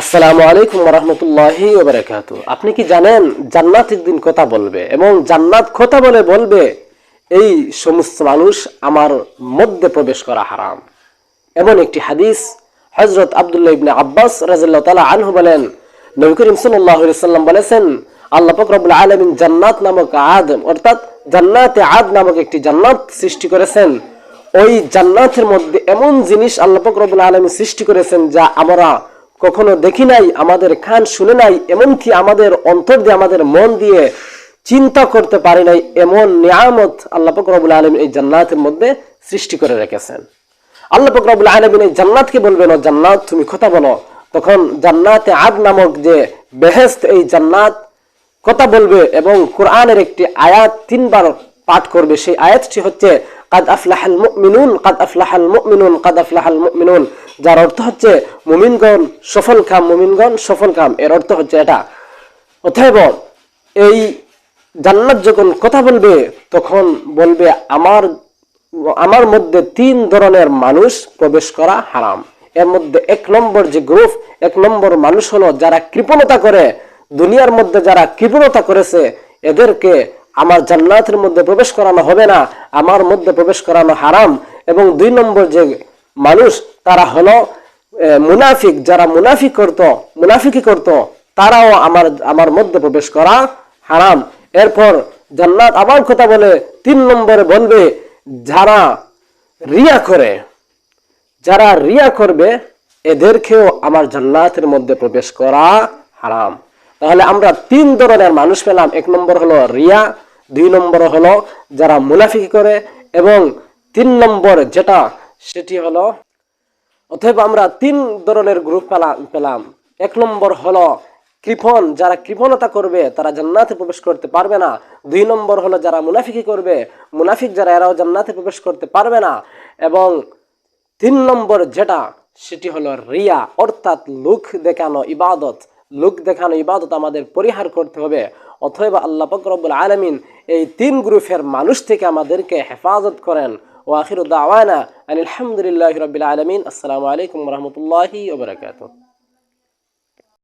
আসসালামু আলাইকুম ওয়া রাহমাতুল্লাহি ওয়া বারাকাতুহু। আপনি কি জানেন জান্নাত একদিন কথা বলবে এবং জান্নাত কথা বলবে এই সমস্ত মানুষ আমার মধ্যে প্রবেশ করা হারাম। এমন একটি হাদিস হযরত আব্দুল্লাহ ইবনে আব্বাস রাদিয়াল্লাহু তাআলা আনহু বলেন, নবী করিম সাল্লাল্লাহু আলাইহি সাল্লাম বলেছেন, আল্লাহ পাক রব্বুল আলামিন জান্নাত নামক অর্থাৎ জান্নাতে আদ নামক একটি জান্নাত সৃষ্টি করেছেন। ওই জান্নাতের মধ্যে এমন জিনিস আল্লাহ পাক রব্বুল আলামিন সৃষ্টি করেছেন যা আমরা কখনো দেখি নাই, আমাদের কান শুনে নাই, এমনকি আমাদের অন্তর দিয়ে আমাদের মন দিয়ে চিন্তা করতে পারি নাই। এমন নিয়ামত আল্লাহ পাক রব্বুল আলামিন এই জান্নাতের মধ্যে সৃষ্টি করে রেখেছেন। আল্লাহ পাক রব্বুল আলামিন এই জান্নাতকে বলবেন, ও জান্নাত তুমি কথা বলো। তখন জান্নাতে আদ নামক যে বেহেশত, এই জান্নাত কথা বলবে এবং কোরআনের একটি আয়াত 3 বার পাঠ করবে। সেই আয়াতটি হচ্ছে কাদ আফলাহাল মুমিনুন, কাদ আফলাহাল মুমিনুন, কাদ আফলাহাল মুমিনুন, যার অর্থ হচ্ছে মুমিনগণ সফলকাম, মুমিনগণ সফলকাম। এর অর্থ হচ্ছে এটা। অতএব এই জান্নাত যখন কথা বলবে তখন বলবে আমার মধ্যে 3 ধরনের মানুষ প্রবেশ করা হারাম। এর মধ্যে 1 নম্বর যে গ্রুপ, 1 নম্বর মানুষ হলো যারা কৃপণতা করে, দুনিয়ার মধ্যে যারা কৃপণতা করেছে, এদেরকে আমার জান্নাতের মধ্যে প্রবেশ করানো হবে না, আমার মধ্যে প্রবেশ করানো হারাম। এবং 2 নম্বর যে মানুষ তারা হলো মুনাফিক, যারা মুনাফিকি করত, তারাও আমার মধ্যে প্রবেশ করা হারাম। এরপর জান্নাত আবার কথা বলে 3 নম্বরে বলবে যারা রিয়া করবে এদেরকেও আমার জান্নাতের মধ্যে প্রবেশ করা হারাম। তাহলে আমরা 3 ধরনের মানুষ পেলাম। 1 নম্বর হলো রিয়া, 2 নম্বর হলো যারা মুনাফিকি করে, এবং 3 নম্বর যেটা সেটি হলো, অতএব আমরা 3 ধরনের গ্রুপ পেলাম। 1 নম্বর হলো কৃপণ, যারা কৃপণতা করবে তারা জান্নাতে প্রবেশ করতে পারবে না। 2 নম্বর হলো যারা মুনাফিকি করবে, মুনাফিক যারা, এরাও জান্নাতে প্রবেশ করতে পারবে না। এবং 3 নম্বর যেটা সেটি হলো রিয়া, অর্থাৎ লোক দেখানো ইবাদত আমাদের পরিহার করতে হবে। অতএব আল্লাহ পাক রব্বুল আলামিন এই 3 গ্রুপের মানুষ থেকে আমাদেরকে হেফাজত করেন। ওয়া আখিরু দাওয়ানা আলহামদুলিল্লাহি রাব্বিল আলামিন। আসসালামু আলাইকুম ওয়া রাহমাতুল্লাহি ওয়া বারাকাতুহু।